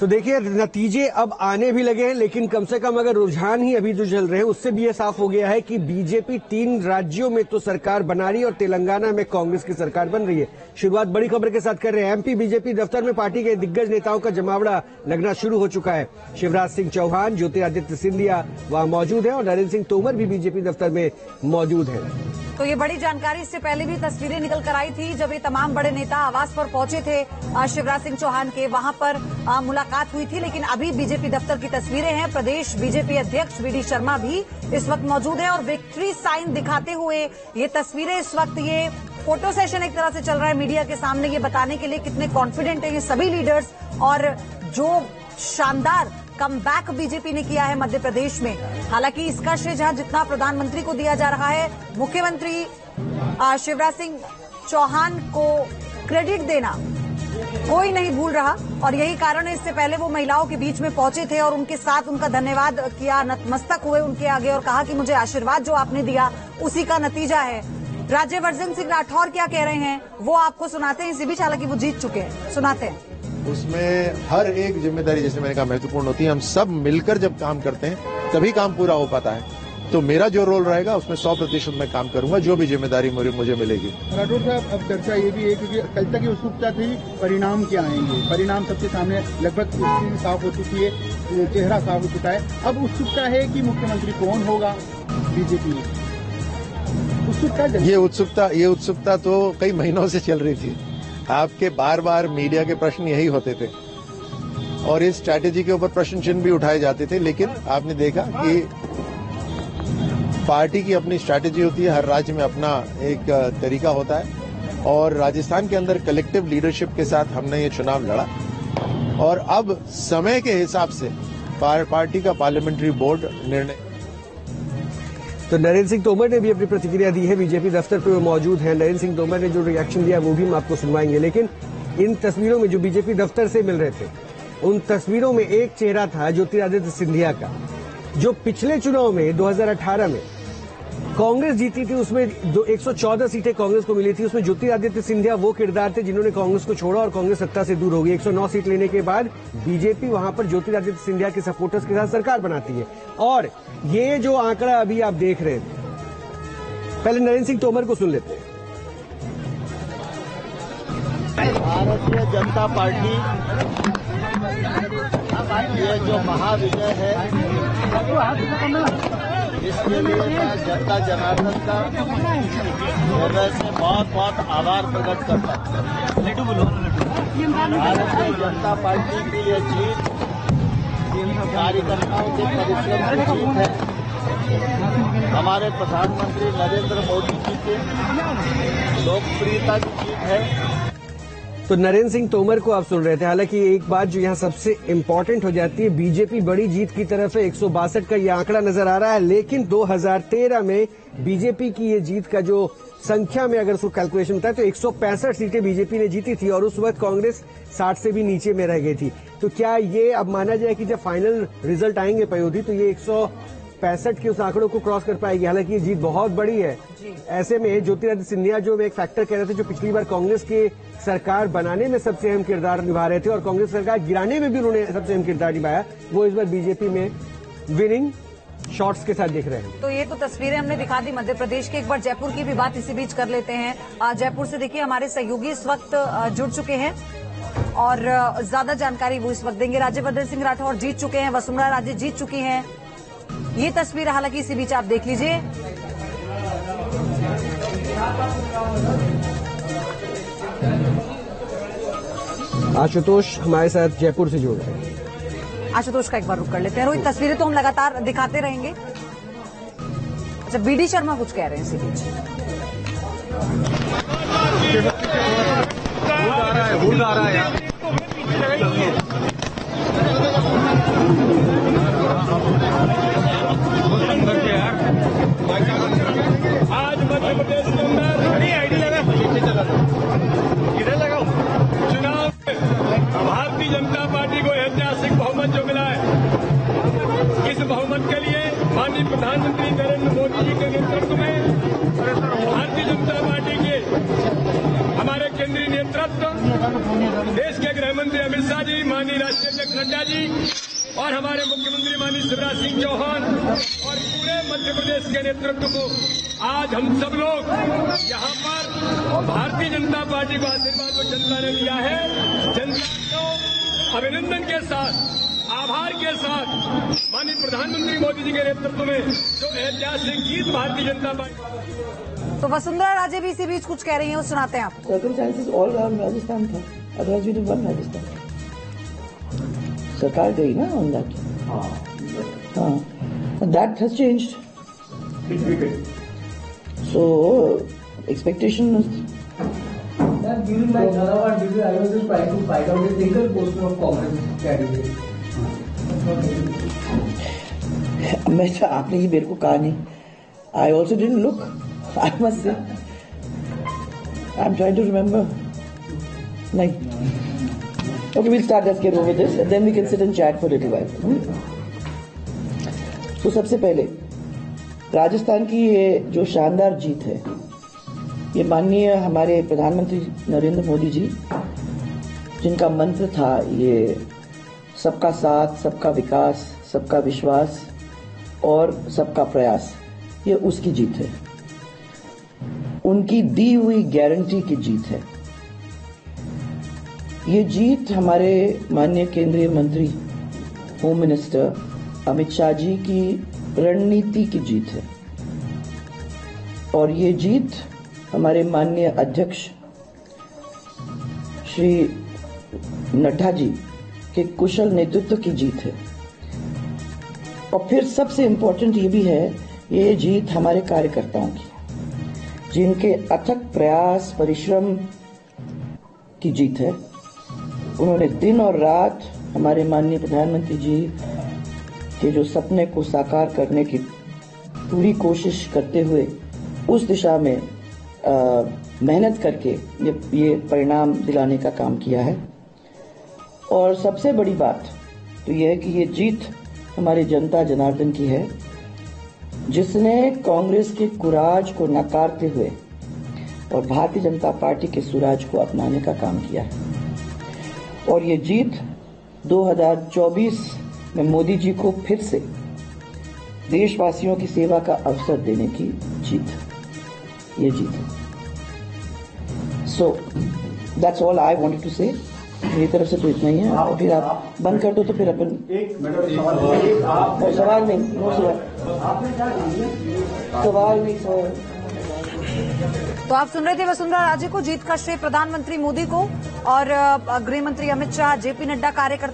तो देखिए नतीजे अब आने भी लगे हैं, लेकिन कम से कम अगर रुझान ही अभी जो चल रहे हैं उससे भी ये साफ हो गया है कि बीजेपी 3 राज्यों में तो सरकार बना रही है और तेलंगाना में कांग्रेस की सरकार बन रही है। शुरुआत बड़ी खबर के साथ कर रहे हैं। एमपी बीजेपी दफ्तर में पार्टी के दिग्गज नेताओं का जमावड़ा लगना शुरू हो चुका है। शिवराज सिंह चौहान, ज्योतिरादित्य सिंधिया वहां मौजूद है और नरेंद्र सिंह तोमर भी बीजेपी दफ्तर में मौजूद है। तो ये बड़ी जानकारी, इससे पहले भी तस्वीरें निकल कर आई थी जब ये तमाम बड़े नेता आवास पर पहुंचे थे शिवराज सिंह चौहान के, वहां पर मुलाकात हुई थी। लेकिन अभी बीजेपी दफ्तर की तस्वीरें हैं। प्रदेश बीजेपी अध्यक्ष वीडी शर्मा भी इस वक्त मौजूद हैं और विक्ट्री साइन दिखाते हुए ये तस्वीरें इस वक्त, ये फोटो सेशन एक तरह से चल रहा है मीडिया के सामने, ये बताने के लिए कितने कॉन्फिडेंट है ये सभी लीडर्स और जो शानदार कमबैक बीजेपी ने किया है मध्य प्रदेश में। हालांकि इसका श्रेय जहां जितना प्रधानमंत्री को दिया जा रहा है, मुख्यमंत्री शिवराज सिंह चौहान को क्रेडिट देना कोई नहीं भूल रहा और यही कारण है। इससे पहले वो महिलाओं के बीच में पहुंचे थे और उनके साथ उनका धन्यवाद किया, नतमस्तक हुए उनके आगे और कहा कि मुझे आशीर्वाद जो आपने दिया उसी का नतीजा है। राज्यवर्धन सिंह राठौर क्या कह रहे हैं वो आपको सुनाते हैं। इसी बीच हालांकि वो जीत चुके हैं, सुनाते हैं। उसमें हर एक जिम्मेदारी, जैसे मैंने कहा, महत्वपूर्ण होती है। हम सब मिलकर जब काम करते हैं तभी काम पूरा हो पाता है। तो मेरा जो रोल रहेगा उसमें 100% मैं काम करूंगा, जो भी जिम्मेदारी मुझे मिलेगी। राठौर साहब, अब चर्चा ये भी है क्योंकि कल तक की उत्सुकता थी परिणाम क्या आएंगे। परिणाम सबके सामने लगभग साफ हो चुकी है, चेहरा साफ हो चुका है। अब उत्सुकता है कि मुख्यमंत्री कौन होगा बीजेपी में। ये उत्सुकता तो कई महीनों से चल रही थी। आपके बार बार मीडिया के प्रश्न यही होते थे और इस स्ट्रैटेजी के ऊपर प्रश्न चिन्ह भी उठाए जाते थे। लेकिन आपने देखा कि पार्टी की अपनी स्ट्रैटेजी होती है, हर राज्य में अपना एक तरीका होता है और राजस्थान के अंदर कलेक्टिव लीडरशिप के साथ हमने ये चुनाव लड़ा और अब समय के हिसाब से पार्टी का पार्लियामेंट्री बोर्ड निर्णय। तो नरेंद्र सिंह तोमर ने भी अपनी प्रतिक्रिया दी है, बीजेपी दफ्तर पर वो मौजूद हैं। नरेंद्र सिंह तोमर ने जो रिएक्शन दिया वो भी हम आपको सुनवाएंगे। लेकिन इन तस्वीरों में जो बीजेपी दफ्तर से मिल रहे थे, उन तस्वीरों में एक चेहरा था ज्योतिरादित्य सिंधिया का, जो पिछले चुनाव में 2018 में कांग्रेस जीती थी, उसमें 114 सीटें कांग्रेस को मिली थी। उसमें ज्योतिरादित्य सिंधिया वो किरदार थे जिन्होंने कांग्रेस को छोड़ा और कांग्रेस सत्ता से दूर हो गई। 109 सीट लेने के बाद बीजेपी वहां पर ज्योतिरादित्य सिंधिया के सपोर्टर्स के साथ सरकार बनाती है। और ये जो आंकड़ा अभी आप देख रहे थे, पहले नरेंद्र सिंह तोमर को सुन लेते हैं। भारतीय जनता पार्टी ये जो महाविजय है, इसके लिए मैं जनता जनार्दन का हृदय से बहुत बहुत आभार प्रकट करता हूँ। भारतीय जनता पार्टी की ये जीत कार्यकर्ताओं के परिश्रम की जीत है, हमारे प्रधानमंत्री नरेंद्र मोदी जी के लोकप्रियता की जीत है। तो नरेंद्र सिंह तोमर को आप सुन रहे थे। हालांकि एक बात जो यहाँ सबसे इम्पोर्टेंट हो जाती है, बीजेपी बड़ी जीत की तरफ है, 162 का ये आंकड़ा नजर आ रहा है। लेकिन 2013 में बीजेपी की ये जीत का जो संख्या में अगर उसको कैलकुलेशन होता है तो 165 सीटें बीजेपी ने जीती थी और उस वक्त कांग्रेस 60 से भी नीचे में रह गई थी। तो क्या ये अब माना जाए कि जब फाइनल रिजल्ट आएंगे पयोधी तो ये 165 के उस आंकड़ों को क्रॉस कर पाएगी? हालांकि ये जीत बहुत बड़ी है। ऐसे में ज्योतिरादित्य सिंधिया जो एक फैक्टर कह रहे थे, जो पिछली बार कांग्रेस के सरकार बनाने में सबसे अहम किरदार निभा रहे थे और कांग्रेस सरकार गिराने में भी उन्होंने सबसे अहम किरदार निभाया, वो इस बार बीजेपी में विनिंग शॉट्स के साथ दिख रहे हैं। तो ये तो तस्वीरें हमने दिखा दी मध्य प्रदेश की। एक बार जयपुर की भी बात इसी बीच कर लेते हैं। जयपुर से देखिए हमारे सहयोगी इस वक्त जुड़ चुके हैं और ज्यादा जानकारी वो इस वक्त देंगे। राज्यवर्धन सिंह राठौर जीत चुके हैं, वसुंधरा राजे जीत चुकी हैं। ये तस्वीर हालांकि इसी बीच आप देख लीजिए। आशुतोष हमारे साथ जयपुर से जुड़ रहे हैं। आशुतोष का एक बार रुक कर लेते हैं। रोहित, तस्वीरें तो हम लगातार दिखाते रहेंगे। अच्छा, वीडी शर्मा कुछ कह रहे हैं इसी बीच। आ रहा है यार। आज मध्य प्रदेश के अंदर आईडी लगा चुनाव भारतीय जनता पार्टी को ऐतिहासिक बहुमत जो मिला है, इस बहुमत के लिए माननीय प्रधानमंत्री नरेंद्र मोदी जी के नेतृत्व में भारतीय जनता पार्टी के हमारे केंद्रीय नेता प्राप्त देश के गृह मंत्री अमित शाह जी, माननीय राष्ट्रीय अध्यक्ष नड्डा जी और हमारे मुख्यमंत्री माननीय शिवराज सिंह चौहान और पूरे मध्य प्रदेश के नेतृत्व को आज हम सब लोग यहाँ पर भारतीय जनता पार्टी को आशीर्वाद जो जनता ने दिया है, जनता को अभिनंदन के साथ, आभार के साथ माननीय प्रधानमंत्री मोदी जी के नेतृत्व में जो ऐतिहासिक जीत भारतीय जनता पार्टी। तो वसुंधरा राजे भी इसी बीच कुछ कह रही हैं, वो सुनाते हैं आपको। सर्कमस्टांसेस ऑल अराउंड राजस्थान था, otherwise we did one Rajasthan. सरकार गई ना ऑन दैट, हाँ, that has changed. So expectation during my Jhanawar duty, I was just trying to find out a single poster of Congress candidate. मैं तो आपने ही मेरे को कहा नहीं. I also didn't look. I must say. I'm trying to remember. नहीं. Okay, we'll start. Let's get over this, and then we can sit and chat for a little while. तो सबसे पहले राजस्थान की ये जो शानदार जीत है, ये माननीय हमारे प्रधानमंत्री नरेंद्र मोदी जी, जिनका मंत्र था ये सबका साथ, सबका विकास, सबका विश्वास और सबका प्रयास, ये उसकी जीत है, उनकी दी हुई गारंटी की जीत है। ये जीत हमारे माननीय केंद्रीय मंत्री होम मिनिस्टर अमित शाह जी की रणनीति की जीत है, और ये जीत हमारे माननीय अध्यक्ष श्री नड्डा जी के कुशल नेतृत्व की जीत है। और फिर सबसे इम्पोर्टेंट ये भी है, ये जीत हमारे कार्यकर्ताओं की, जिनके अथक प्रयास परिश्रम की जीत है। उन्होंने दिन और रात हमारे माननीय प्रधानमंत्री जी के जो सपने को साकार करने की पूरी कोशिश करते हुए उस दिशा में मेहनत करके ये परिणाम दिलाने का काम किया है। और सबसे बड़ी बात तो यह है कि ये जीत हमारे जनता जनार्दन की है, जिसने कांग्रेस के कुराज को नकारते हुए और भारतीय जनता पार्टी के सुराज को अपनाने का काम किया है। और ये जीत 2024 में मोदी जी को फिर से देशवासियों की सेवा का अवसर देने की जीत, ये जीत है। So that's all I wanted to say. मेरी तरफ से तो इतना ही है, और फिर आप बंद कर दो तो फिर अपन सवाल नहीं, सवाल नहीं सवाल। तो आप सुन रहे थे वसुंधरा राजे को। जीत का श्रेय प्रधानमंत्री मोदी को और गृह मंत्री अमित शाह, जेपी नड्डा कार्यकर्ता